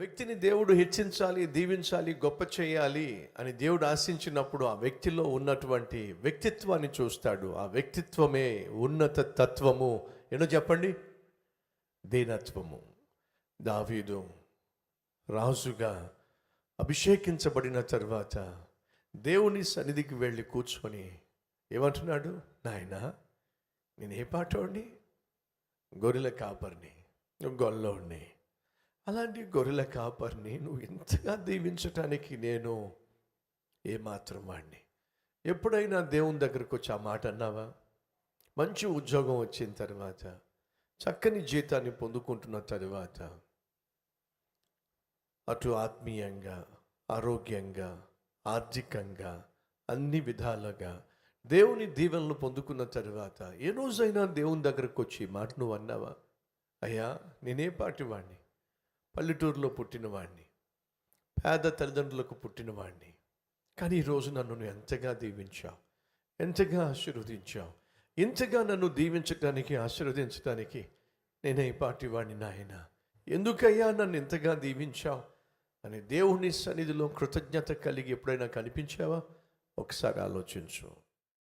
వ్యక్తిని దేవుడు హెచ్చించాలి, దీవించాలి, గొప్ప చేయాలి అని దేవుడు ఆశించినప్పుడు ఆ వ్యక్తిలో ఉన్నటువంటి వ్యక్తిత్వాన్ని చూస్తాడు. ఆ వ్యక్తిత్వమే ఉన్నత తత్వము. ఏనో చెప్పండి, దీనత్వము. దావీదు రాజుగా అభిషేకించబడిన తర్వాత దేవుని సన్నిధికి వెళ్ళి కూర్చొని ఏమంటున్నాడు? నాయనా, నేను ఏ పాటోడిని? గొర్రెల కాపరిని, గొల్లోడిని. అలాంటి గొర్రెల కాపరిని నువ్వు ఇంతగా దీవించటానికి నేను ఏమాత్రం వాడిని? ఎప్పుడైనా దేవుని దగ్గరకు వచ్చి ఆ మాట అన్నావా? మంచి ఉద్యోగం వచ్చిన తర్వాత, చక్కని జీతాన్ని పొందుకుంటున్న తర్వాత, అటు ఆత్మీయంగా, ఆరోగ్యంగా, ఆర్థికంగా, అన్ని విధాలుగా దేవుని దీవెనలు పొందుకున్న తర్వాత ఏ రోజైనా దేవుని దగ్గరకు వచ్చి మాట నువ్వు అన్నావా? అయ్యా, నేనే పాటి వాడిని, పల్లెటూరులో పుట్టినవాడిని, పేద తల్లిదండ్రులకు పుట్టినవాడిని, కానీ ఈరోజు నన్ను ఎంతగా దీవించావు, ఎంతగా ఆశీర్వదించావు, ఇంతగా నన్ను దీవించటానికి, ఆశీర్వదించడానికి నేనే పాటి వాడిని నాయన, ఎందుకయ్యా నన్ను ఎంతగా దీవించావు అని దేవుని సన్నిధిలో కృతజ్ఞత కలిగి ఎప్పుడైనా కనిపించావా? ఒకసారి ఆలోచించు.